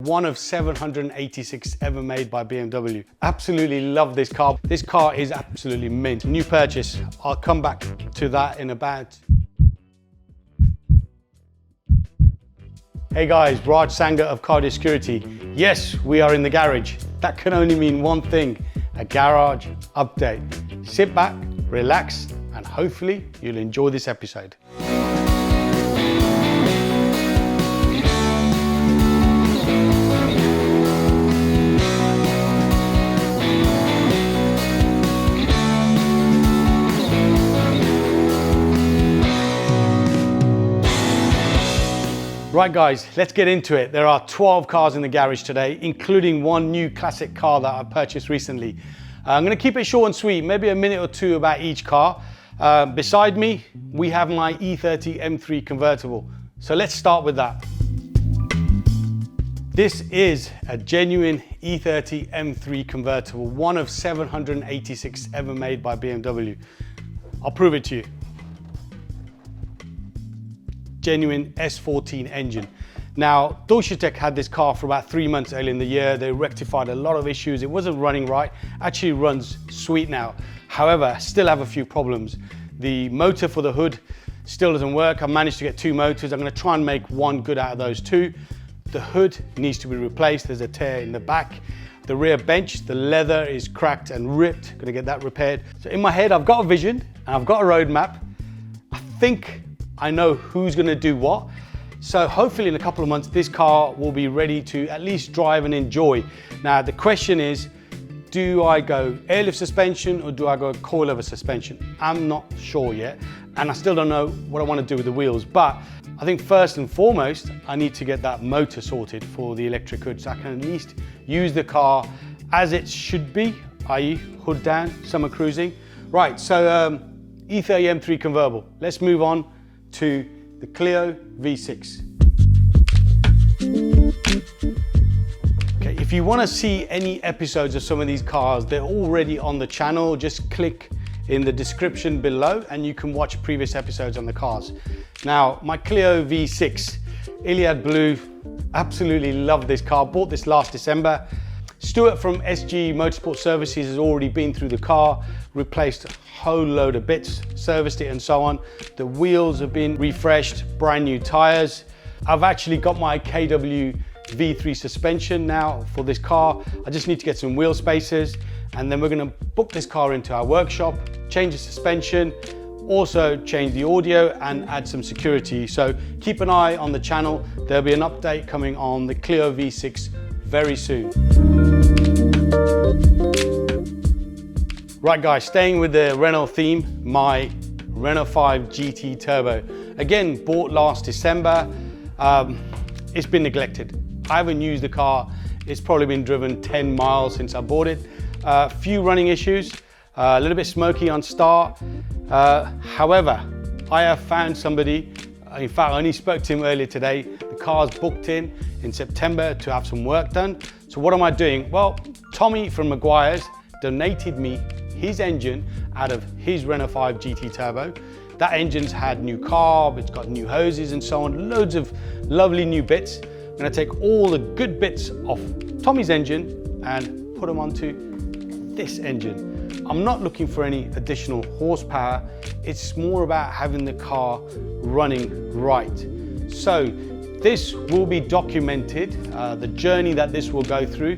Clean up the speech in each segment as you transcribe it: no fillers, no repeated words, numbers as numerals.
One of 786 ever made by BMW. Absolutely love this car. This car is absolutely mint. New purchase. I'll come back to that in about... Hey guys, Raj Sangha of Cardio Security. Yes, we are in the garage. That can only mean one thing, a garage update. Sit back, relax, and hopefully you'll enjoy this episode. Right guys, let's get into it. There are 12 cars in the garage today, including one new classic car that I purchased recently. I'm going to keep it short and sweet, maybe a minute or two about each car. Beside me, we have my E30 M3 Convertible. So let's start with that. This is a genuine E30 M3 Convertible, one of 786 ever made by BMW. I'll prove it to you. Genuine S14 engine. Now, Tech had this car for about 3 months early in the year. They rectified a lot of issues. It wasn't running right. Actually runs sweet now. However, still have a few problems. The motor for the hood still doesn't work. I managed to get 2 motors. I'm going to try and make one good out of those 2. The hood needs to be replaced. There's a tear in the back. The rear bench, the leather is cracked and ripped. Going to get that repaired. So in my head, I've got a vision and I've got a roadmap. I think I know who's going to do what. So hopefully in a couple of months, this car will be ready to at least drive and enjoy. Now, the question is, do I go airlift suspension or do I go coilover suspension? I'm not sure yet. And I still don't know what I want to do with the wheels. But I think first and foremost, I need to get that motor sorted for the electric hood so I can at least use the car as it should be, i.e. hood down, summer cruising. Right, so E30 M3 Convertible. Let's move on to the Clio V6. Okay, if you want to see any episodes of some of these cars, they're already on the channel. Just click in the description below and you can watch previous episodes on the cars. Now, my Clio V6, Iliad Blue, absolutely love this car. Bought this last December. Stuart from SG Motorsport Services has already been through the car, replaced a whole load of bits, serviced it and so on. The wheels have been refreshed, brand new tires. I've actually got my KW V3 suspension now for this car. I just need to get some wheel spacers and then we're going to book this car into our workshop, change the suspension, also change the audio and add some security. So keep an eye on the channel. There'll be an update coming on the Clio V6 very soon. Right guys, staying with the Renault theme, my Renault 5 GT Turbo. Again, bought last December. It's been neglected. I haven't used the car. It's probably been driven 10 miles since I bought it. A few running issues, a little bit smoky on start. However, I have found somebody, in fact, I only spoke to him earlier today. The car's booked in September to have some work done. So what am I doing? Well, Tommy from Maguire's donated me his engine out of his Renault 5 GT Turbo. That engine's had new carb, it's got new hoses and so on, loads of lovely new bits. I'm gonna take all the good bits off Tommy's engine and put them onto this engine. I'm not looking for any additional horsepower. It's more about having the car running right. So this will be documented, the journey that this will go through.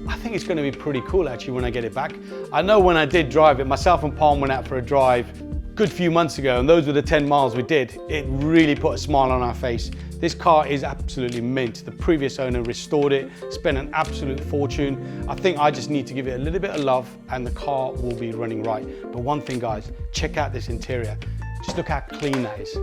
I think it's going to be pretty cool actually when I get it back. I know when I did drive it, myself and Palm went out for a drive a good few months ago and those were the 10 miles we did. It really put a smile on our face. This car is absolutely mint. The previous owner restored it, spent an absolute fortune. I think I just need to give it a little bit of love and the car will be running right. But one thing guys, check out this interior. Just look how clean that is.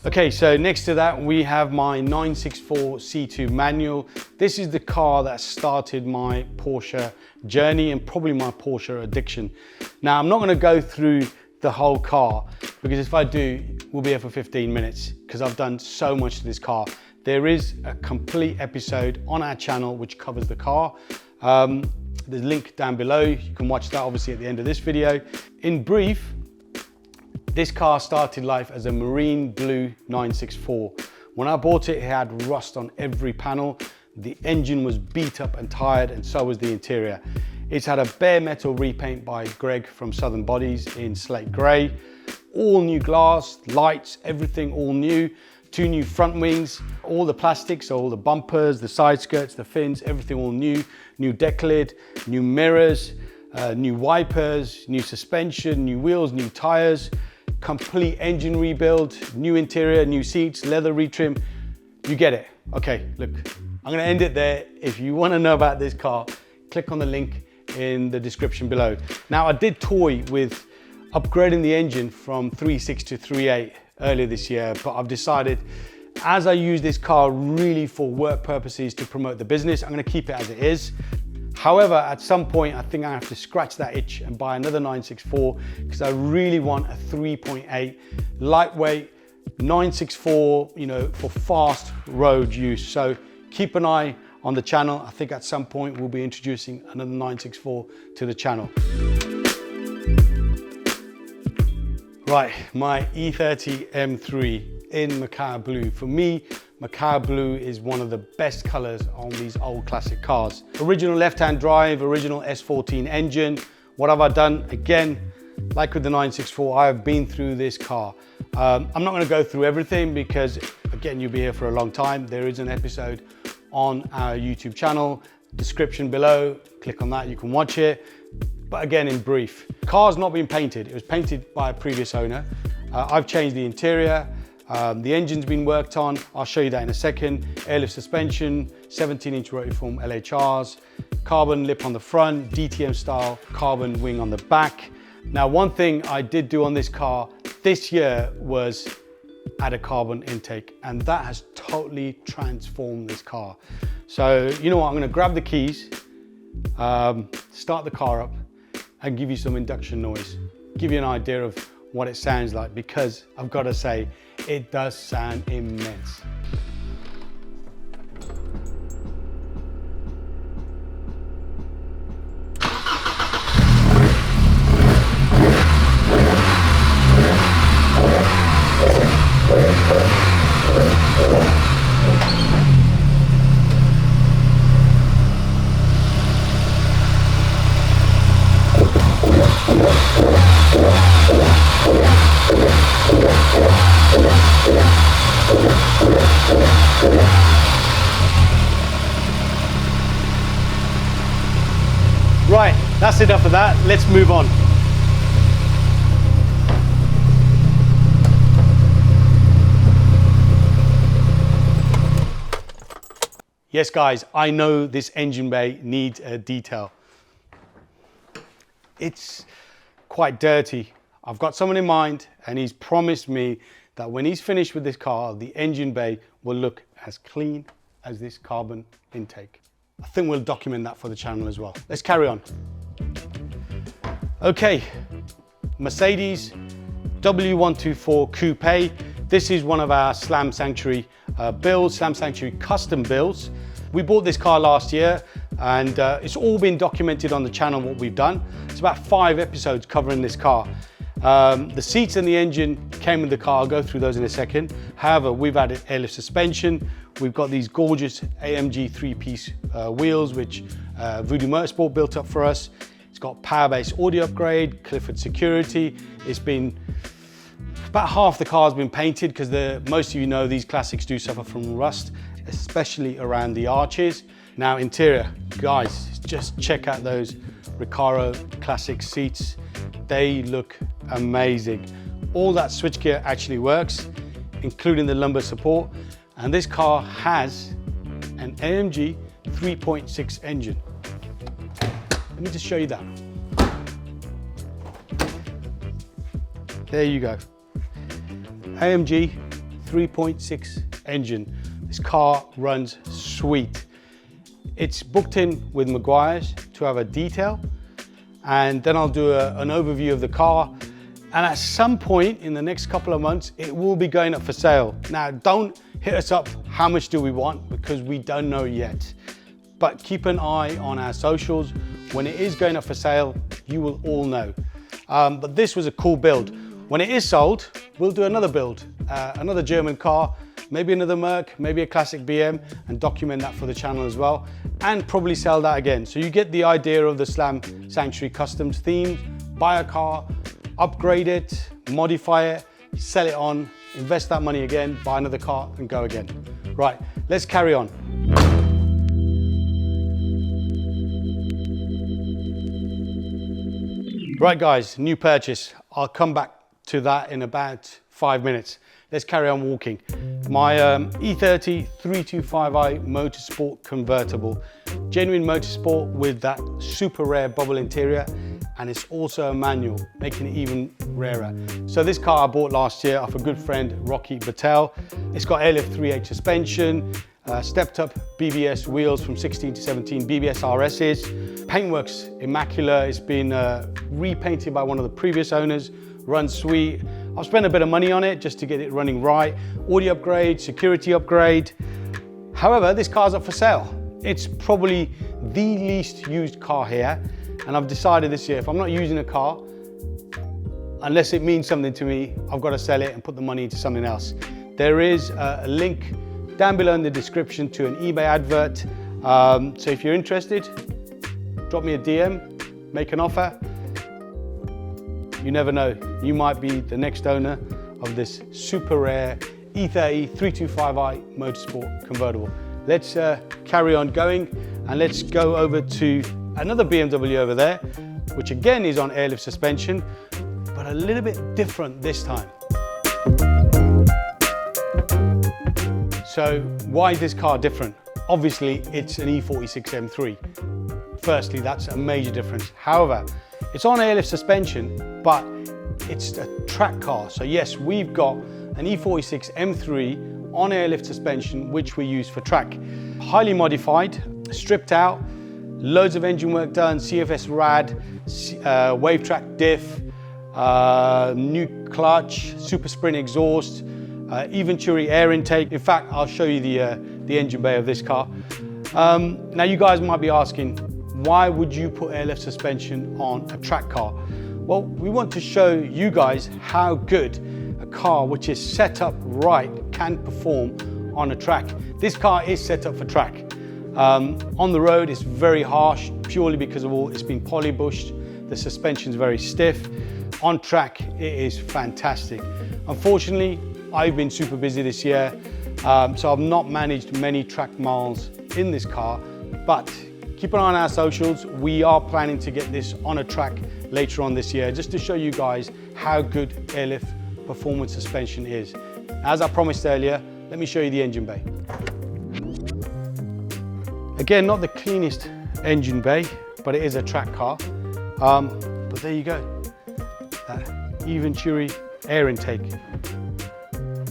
Okay, so next to that we have my 964 C2 manual. This is the car that started my Porsche journey and probably my Porsche addiction. Now I'm not going to go through the whole car because if I do, we'll be here for 15 minutes because I've done so much to this car. There is a complete episode on our channel which covers the car. There's a link down below. You can watch that obviously at the end of this video. In brief, this car started life as a marine blue 964. When I bought it, it had rust on every panel. The engine was beat up and tired, and so was the interior. It's had a bare metal repaint by Greg from Southern Bodies in slate grey. All new glass, lights, everything all new. 2 new front wings, all the plastics, so all the bumpers, the side skirts, the fins, everything all new. New deck lid, new mirrors, new wipers, new suspension, new wheels, new tires, complete engine rebuild, new interior, new seats, leather retrim. You get it. Okay, look, I'm gonna end it there. If you wanna know about this car, click on the link in the description below. Now, I did toy with upgrading the engine from 3.6 to 3.8 earlier this year, but I've decided, as I use this car really for work purposes to promote the business, I'm gonna keep it as it is. However, at some point, I think I have to scratch that itch and buy another 964 because I really want a 3.8 lightweight 964, you know, for fast road use. So keep an eye on the channel. I think at some point we'll be introducing another 964 to the channel. Right, my E30 M3 in Macau Blue. For me, Macau Blue is one of the best colors on these old classic cars. Original left-hand drive, original S14 engine. What have I done? Again, like with the 964, I have been through this car. I'm not gonna go through everything because, again, you'll be here for a long time. There is an episode on our YouTube channel, description below, click on that, you can watch it. But again, in brief, the car's not been painted. It was painted by a previous owner. I've changed the interior. The engine's been worked on. I'll show you that in a second. Airlift suspension, 17-inch rotiform LHRs, carbon lip on the front, DTM style carbon wing on the back. Now, one thing I did do on this car this year was add a carbon intake, and that has totally transformed this car. So, you know what, I'm gonna grab the keys, start the car up, and give you some induction noise. Give you an idea of what it sounds like, because I've got to say, it does sound immense. Right, that's enough of that. Let's move on. Yes, guys, I know this engine bay needs a detail. It's quite dirty. I've got someone in mind, and he's promised me that when he's finished with this car, the engine bay will look as clean as this carbon intake. I think we'll document that for the channel as well. Let's carry on. Okay, Mercedes W124 Coupe. This is one of our Slam Sanctuary builds, Slam Sanctuary custom builds. We bought this car last year, and it's all been documented on the channel what we've done. It's about 5 episodes covering this car. The seats and the engine came with the car. I'll go through those in a second. However, we've added airlift suspension. We've got these gorgeous AMG 3-piece wheels, which Voodoo Motorsport built up for us. It's got power-based audio upgrade, Clifford security. It's been, about half the car's been painted because most of you know these classics do suffer from rust, especially around the arches. Now, interior, guys, just check out those Recaro classic seats. They look amazing. All that switchgear actually works, including the lumbar support. And this car has an AMG 3.6 engine. Let me just show you that. There you go. AMG 3.6 engine. This car runs sweet. It's booked in with Maguire's to have a detail, and then I'll do an overview of the car. And at some point in the next couple of months, it will be going up for sale. Now, don't hit us up, how much do we want? Because we don't know yet. but keep an eye on our socials. When it is going up for sale, you will all know. But this was a cool build. When it is sold, we'll do another build, another German car, maybe another Merc, maybe a classic BM, and document that for the channel as well, and probably sell that again. So you get the idea of the Slam Sanctuary Customs theme. Buy a car, upgrade it, modify it, sell it on, invest that money again, buy another car and go again. Right, let's carry on. Right guys, new purchase. I'll come back to that in about 5 minutes. Let's carry on walking. My E30 325i Motorsport Convertible. Genuine motorsport with that super rare bubble interior, and it's also a manual, making it even rarer. So this car I bought last year off a good friend, Rocky Battelle. It's got airlift 3/8 suspension, stepped up BBS wheels from 16 to 17 BBS RSs. Paintwork's immaculate. It's been repainted by one of the previous owners. Runs sweet. I've spent a bit of money on it just to get it running right. Audio upgrade, security upgrade. However, this car's up for sale. It's probably the least used car here. And I've decided this year, if I'm not using a car, unless it means something to me, I've got to sell it and put the money into something else. There is a link down below in the description to an eBay advert. So if you're interested, drop me a DM, make an offer. You never know, you might be the next owner of this super rare E30 325i Motorsport Convertible. Let's carry on going, and let's go over to another BMW over there, which again is on airlift suspension, but a little bit different this time. So why is this car different? Obviously, it's an E36 M3. Firstly, that's a major difference. However, it's on airlift suspension, but it's a track car. So yes, we've got an E36 M3 on airlift suspension, which we use for track. Highly modified, stripped out, loads of engine work done, CFS rad, wave track diff, new clutch, super sprint exhaust, E30 air intake. In fact, I'll show you the engine bay of this car. Now you guys might be asking, why would you put airlift suspension on a track car? Well, we want to show you guys how good a car which is set up right can perform on a track. This car is set up for track. On the road, it's very harsh, purely because of all, it's been polybushed. The suspension's very stiff. On track, it is fantastic. Unfortunately, I've been super busy this year, so I've not managed many track miles in this car, but keep an eye on our socials. We are planning to get this on a track later on this year, just to show you guys how good airlift performance suspension is. As I promised earlier, let me show you the engine bay. Again, not the cleanest engine bay, but it is a track car. But there you go, that E30 air intake.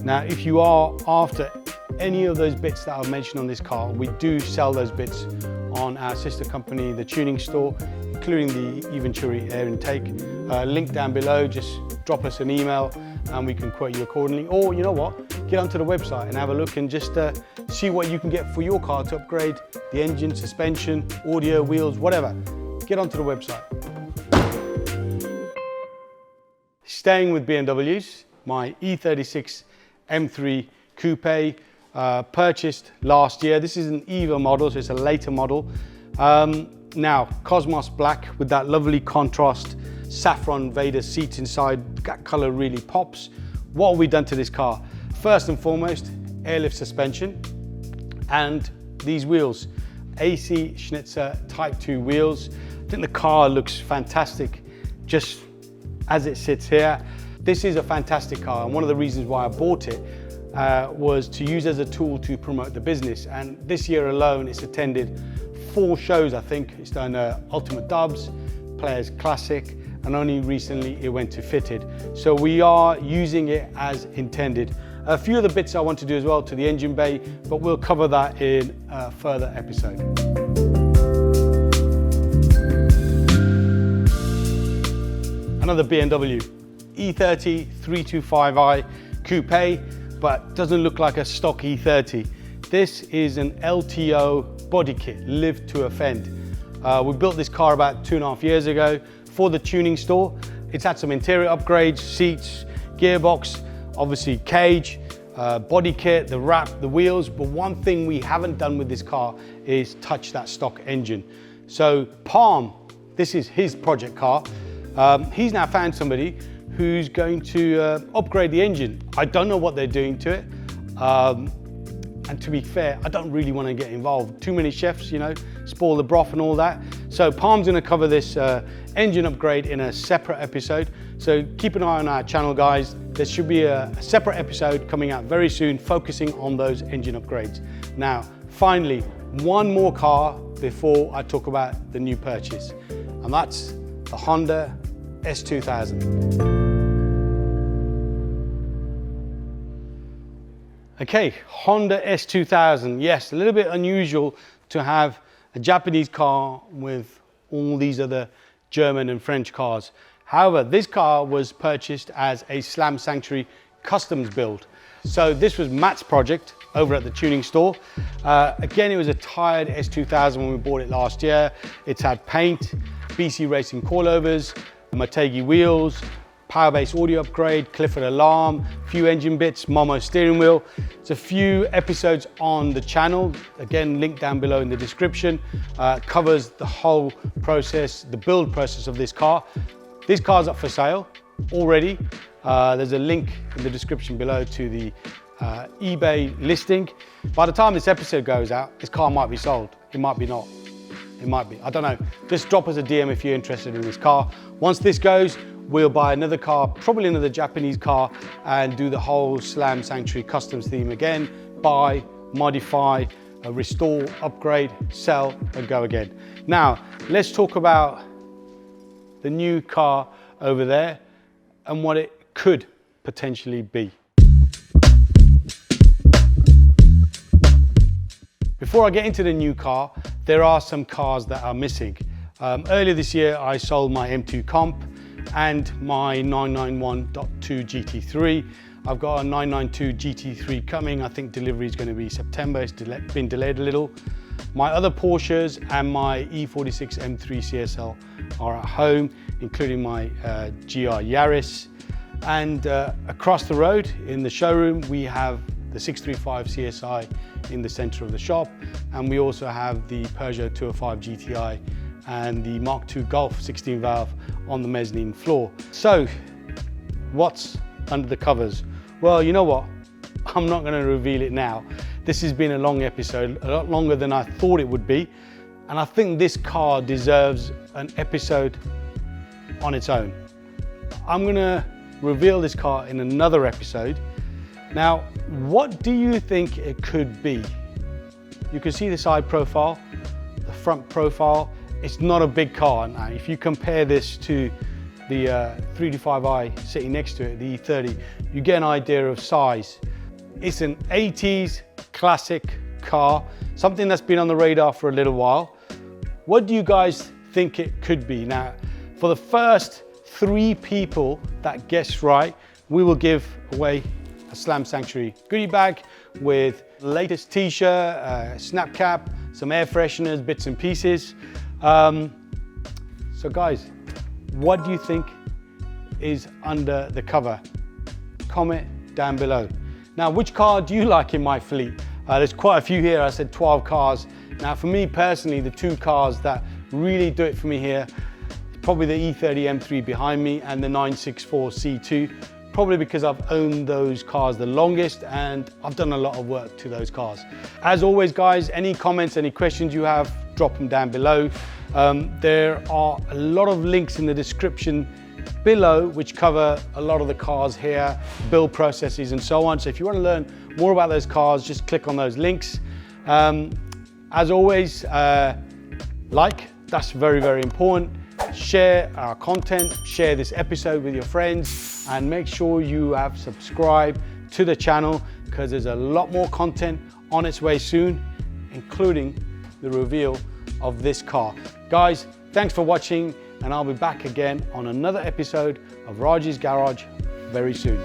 Now, if you are after any of those bits that I've mentioned on this car, we do sell those bits on our sister company, the tuning store, including the E30 air intake. Link down below, just drop us an email and we can quote you accordingly. Or you know what, get onto the website and have a look and just see what you can get for your car to upgrade the engine, suspension, audio, wheels, whatever. Get onto the website. Staying with BMWs, my E36 M3 Coupe, purchased last year. This is an Evo model, so it's a later model. Now, Cosmos black with that lovely contrast saffron Vader seats inside. That color really pops. What have we done to this car? First and foremost, airlift suspension and these wheels, AC Schnitzer Type 2 wheels. I think the car looks fantastic just as it sits here. This is a fantastic car, and one of the reasons why I bought it was to use as a tool to promote the business. And this year alone, it's attended 4 shows, I think. It's done Ultimate Dubs, Players Classic, and only recently it went to Fitted. So we are using it as intended. A few of the bits I want to do as well to the engine bay, but we'll cover that in a further episode. Another BMW, E30 325i Coupe, but doesn't look like a stock E30. This is an LTO body kit, Live to Offend. We built this car about 2.5 years ago for the tuning store. It's had some interior upgrades, seats, gearbox, obviously cage, body kit, the wrap, the wheels. But one thing we haven't done with this car is touch that stock engine. So Palm, this is his project car. He's now found somebody who's going to upgrade the engine. I don't know what they're doing to it. And to be fair, I don't really want to get involved. Too many chefs, you know, spoil the broth and all that. So Palm's going to cover this engine upgrade in a separate episode. So keep an eye on our channel, guys. There should be a separate episode coming out very soon, focusing on those engine upgrades. Now, finally, one more car before I talk about the new purchase, and that's the Honda S2000. Okay, Honda S2000. Yes, a little bit unusual to have a Japanese car with all these other German and French cars. However, this car was purchased as a Slam Sanctuary customs build. So this was Matt's project over at the tuning store. Again, it was a tired S2000 when we bought it last year. It's had paint, BC Racing coilovers, Motegi wheels, power base audio upgrade, Clifford alarm, few engine bits, Momo steering wheel. There's a few episodes on the channel, again linked down below in the description. Covers the whole process, the build process of this car. This car's up for sale already. There's a link in the description below to the eBay listing. By the time this episode goes out, this car might be sold. It might be not. It might be, I don't know. Just drop us a DM if you're interested in this car. Once this goes, we'll buy another car, probably another Japanese car, and do the whole Slam Sanctuary customs theme again. Buy, modify, restore, upgrade, sell, and go again. Now, let's talk about the new car over there and what it could potentially be. Before I get into the new car, there are some cars that are missing. Earlier this year, I sold my M2 Comp and my 991.2 GT3. I've got a 992 GT3 coming. I think delivery is going to be September. It's been delayed a little. My other Porsches and my E36 M3 CSL are at home, including my GR Yaris. And across the road in the showroom, we have the 635 CSI in the center of the shop. And we also have the Peugeot 205 GTI and the Mark II Golf 16 valve on the mezzanine floor. So what's under the covers? Well, you know what? I'm not going to reveal it now. This has been a long episode, a lot longer than I thought it would be. And I think this car deserves an episode on its own. I'm going to reveal this car in another episode. Now, what do you think it could be? You can see the side profile, the front profile. It's not a big car. Now, if you compare this to the 325i sitting next to it, the E30, you get an idea of size. It's an 80s classic car, something that's been on the radar for a little while. What do you guys think it could be? Now, for the first 3 people that guess right, we will give away a Slam Sanctuary goodie bag with the latest t-shirt, snap cap, some air fresheners, bits and pieces. So guys, what do you think is under the cover? Comment down below. Now, which car do you like in my fleet? There's quite a few here. I said 12 cars. Now, for me personally, the 2 cars that really do it for me here, probably the E30 M3 behind me and the 964 C2, probably because I've owned those cars the longest and I've done a lot of work to those cars. As always, guys, any comments, any questions you have, drop them down below. There are a lot of links in the description below which cover a lot of the cars here, build processes and so on. So if you want to learn more about those cars, just click on those links. As always, like, that's very, very important. Share our content, share this episode with your friends, and make sure you have subscribed to the channel because there's a lot more content on its way soon, including the reveal of this car. Guys, thanks for watching, and I'll be back again on another episode of Raj's Garage very soon.